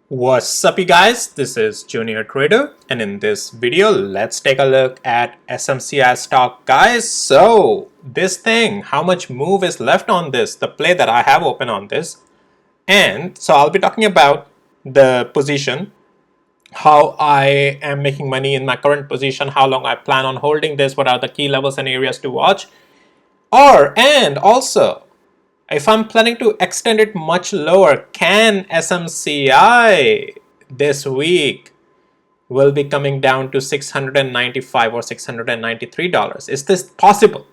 What's up, you guys? This is Junior Trader, and in this video, let's take a look at SMCI stock, guys. So this thing, how much move is left on this, the play that I have open on this, and so I'll be talking about the position, how I am making money in my current position, how long I plan on holding this, what are the key levels and areas to watch, and also if I'm planning to extend it much lower, can SMCI this week will be coming down to $695 or $693? Is this possible?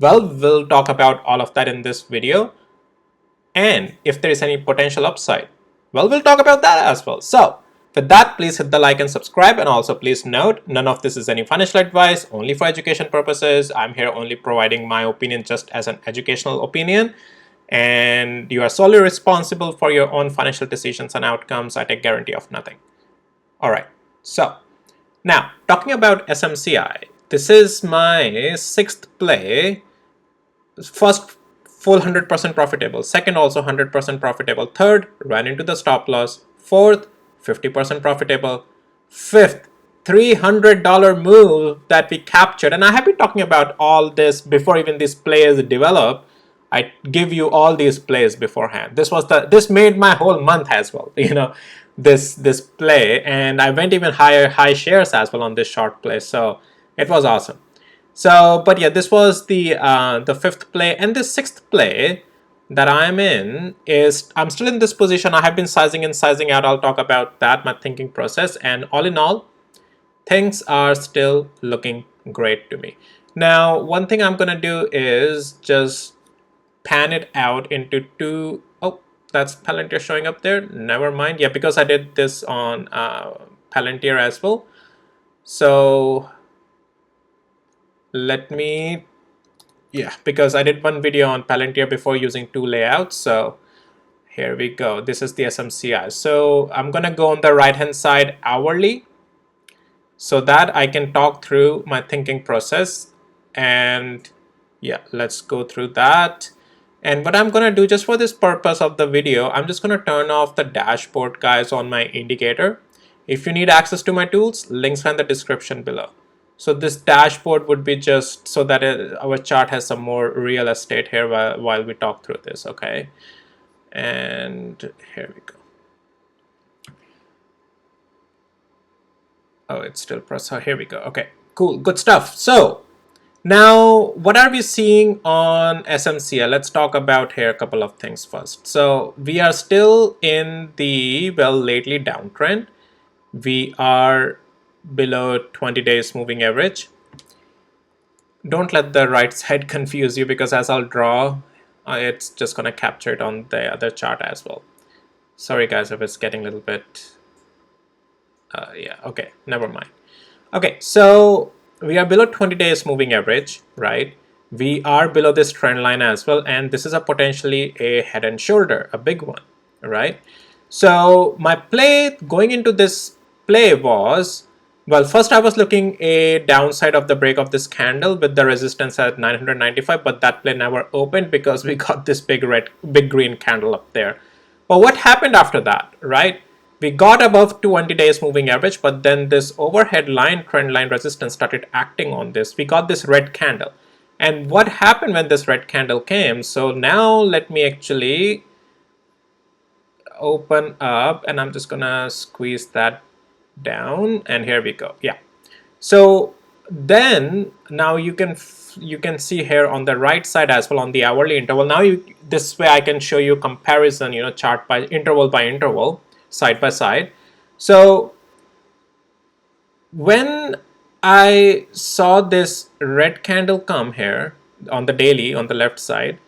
Well, we'll talk about all of that in this video. And if there is any potential upside, well, we'll talk about that as well. So with that, please hit the like and subscribe. And also please note, none of this is any financial advice, only for education purposes. I'm here only providing my opinion just as an educational opinion. And you are solely responsible for your own financial decisions and outcomes. I take guarantee of nothing. All right, so now talking about SMCI, this is my sixth play. First, full 100% profitable. Second, also 100% profitable. Third, ran into the stop loss. Fourth, 50% profitable. Fifth, $300 move that we captured. And I have been talking about all this before even these plays develop. I give you all these plays beforehand. This made my whole month as well, this play, and I went even high shares as well on this short play, so it was awesome. So, but yeah, this was the fifth play, and the sixth play that I'm in is I'm still in this position. I have been sizing in, sizing out. I'll talk about that, my thinking process, and all in all, things are still looking great to me. Now, one thing I'm gonna do is just pan it out into two. Oh, that's Palantir showing up there. Never mind. Yeah, because I did this on Palantir as well. So let me, yeah, because I did one video on Palantir before using two layouts. So here we go. This is the SMCI. So I'm gonna go on the right hand side hourly so that I can talk through my thinking process. And yeah, let's go through that. And what I'm gonna do, just for this purpose of the video, I'm just gonna turn off the dashboard, guys, on my indicator. If you need access to my tools, links are in the description below. So this dashboard would be just so that our chart has some more real estate here while we talk through this, okay? And here we go. Oh, it's still pressed. So here we go. Okay, cool, good stuff. So now, what are we seeing on SMCI? Let's talk about here a couple of things first. So we are still in the, well, lately downtrend. We are below 20 days moving average. Don't let the right side confuse you, because as I'll draw, it's just gonna capture it on the other chart as well. Sorry guys if it's getting a little bit, yeah, okay, never mind. Okay, so we are below 20 days moving average, right? We are below this trend line as well, and this is a potentially a head and shoulder, a big one, right? So my play going into this play was, well, first I was looking a downside of the break of this candle with the resistance at 995, but that play never opened because we got this big green candle up there. But what happened after that, right? We got above 20 days moving average, but then this overhead line, trend line resistance started acting on this. We got this red candle. And what happened when this red candle came? So now let me actually open up, and I'm just gonna squeeze that down, and here we go. Yeah. So then now you can see here on the right side as well on the hourly interval. Now this way I can show you comparison, chart by interval, side by side. So when I saw this red candle come here on the daily on the left side,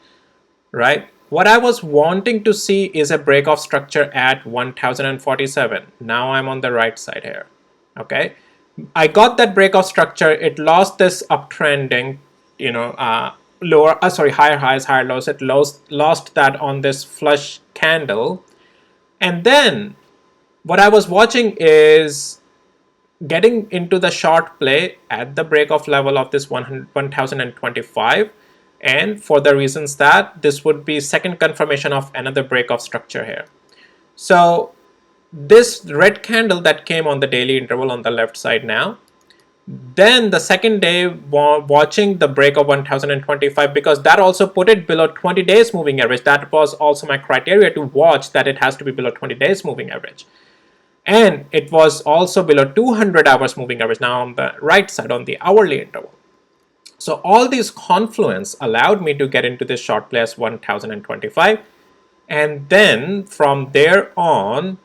right, what I was wanting to see is a break of structure at 1047. Now I'm on the right side here. Okay, I got that break of structure. It lost this uptrending, higher highs, higher lows. It lost that on this flush candle. And then what I was watching is getting into the short play at the break of level of this 1025, and for the reasons that this would be second confirmation of another break of structure here. So this red candle that came on the daily interval on the left side now. Then the second day, watching the break of 1025, because that also put it below 20 days moving average. That was also my criteria to watch, that it has to be below 20 days moving average. And it was also below 200 hours moving average, now on the right side on the hourly interval. So all these confluence allowed me to get into this short play as 1025. And then from there on,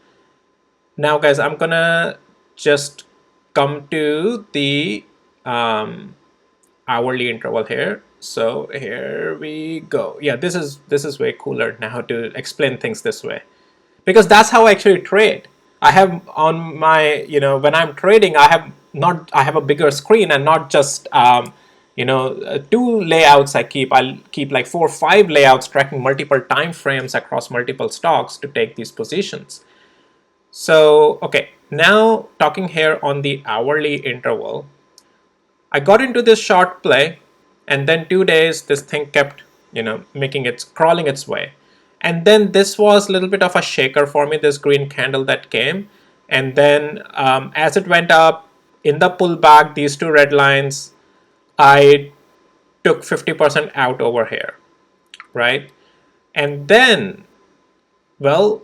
now guys, I'm gonna just come to the hourly interval here. So here we go. Yeah, this is way cooler now to explain things this way, because that's how I actually trade. I have on my, when I'm trading, I have a bigger screen and not just two layouts. I'll keep like 4 or 5 layouts tracking multiple time frames across multiple stocks to take these positions. So okay, now talking here on the hourly interval, I got into this short play, and then 2 days this thing kept, crawling its way. And then this was a little bit of a shaker for me, this green candle that came. And then as it went up in the pullback, these 2 red lines, I took 50% out over here, right? And then, well,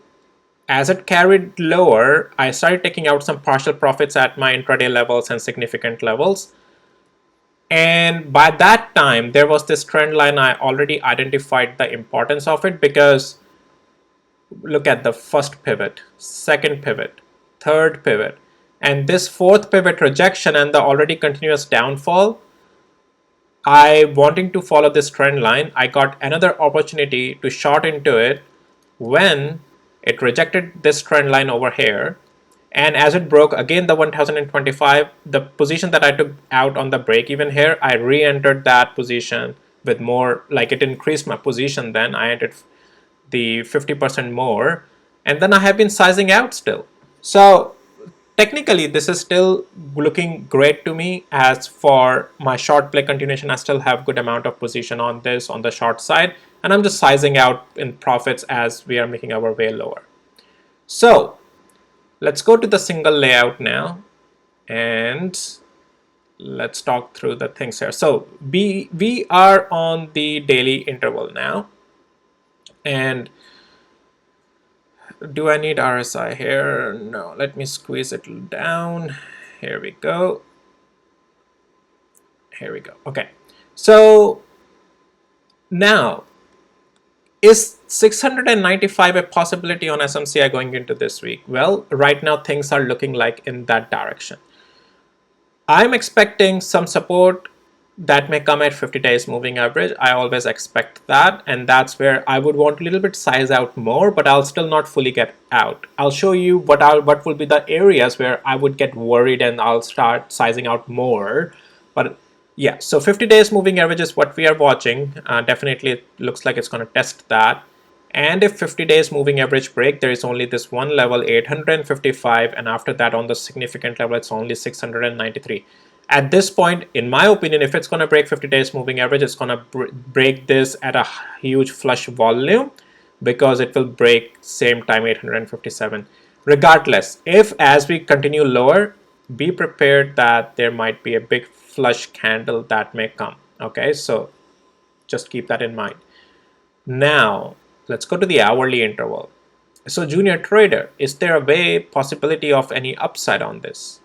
as it carried lower, I started taking out some partial profits at my intraday levels and significant levels. And by that time, there was this trend line. I already identified the importance of it, because look at the first pivot, second pivot, third pivot, and this fourth pivot rejection and the already continuous downfall. I wanting to follow this trend line, I got another opportunity to short into it when it rejected this trend line over here. And as it broke again the 1025, the position that I took out on the break even here, I re-entered that position with more, like it increased my position. Then I entered the 50% more, and then I have been sizing out still. So technically this is still looking great to me. As for my short play continuation, I still have good amount of position on this on the short side, and I'm just sizing out in profits as we are making our way lower. So let's go to the single layout now, and let's talk through the things here. So we are on the daily interval now, and do I need RSI here? No, let me squeeze it down. Here we go. Here we go. Okay, so now, is 695 a possibility on SMCI going into this week? Well, right now things are looking like in that direction. I'm expecting some support that may come at 50 days moving average. I always expect that, and that's where I would want a little bit size out more, but I'll still not fully get out. I'll show you what will be the areas where I would get worried and I'll start sizing out more. But yeah, so 50 days moving average is what we are watching. Definitely it looks like it's going to test that. And if 50 days moving average break, there is only this one level, 855, and after that on the significant level, it's only 693. At this point, in my opinion, if it's going to break 50 days moving average, it's going to break this at a huge flush volume, because it will break same time 857. Regardless, if as we continue lower, be prepared that there might be a big flush candle that may come. Okay, so just keep that in mind. Now let's go to the hourly interval. So junior trader, is there a possibility of any upside on this?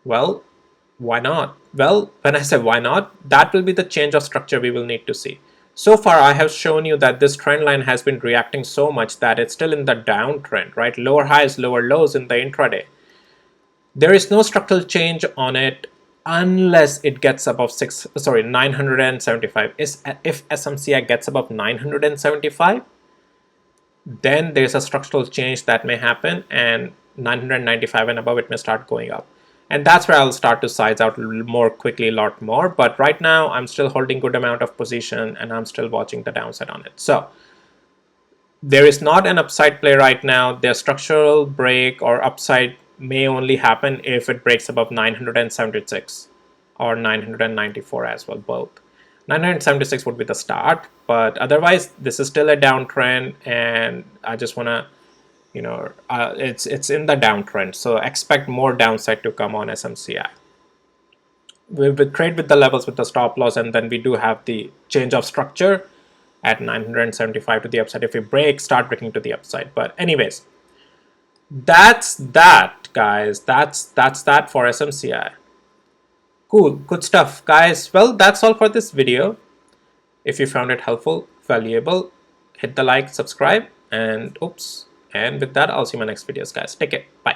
Well, why not? Well, when I say why not, that will be the change of structure we will need to see. So far, I have shown you that this trend line has been reacting so much that it's still in the downtrend, right? Lower highs, lower lows in the intraday. There is no structural change on it unless it gets above 975. If SMCI gets above 975, then there's a structural change that may happen, and 995 and above, it may start going up. And that's where I'll start to size out more quickly, a lot more. But right now, I'm still holding good amount of position, and I'm still watching the downside on it. So there is not an upside play right now. The structural break or upside may only happen if it breaks above 976 or 994 as well, both. 976 would be the start, but otherwise this is still a downtrend, and I just want to it's in the downtrend, so expect more downside to come on SMCI. We will trade with the levels with the stop loss, and then we do have the change of structure at 975 to the upside. If we start breaking to the upside. But anyways, that's that, guys. That's that for SMCI. Cool, good stuff, guys. Well, that's all for this video. If you found it helpful, valuable, hit the like, subscribe, and oops. And with that, I'll see you in my next videos, guys. Take care. Bye.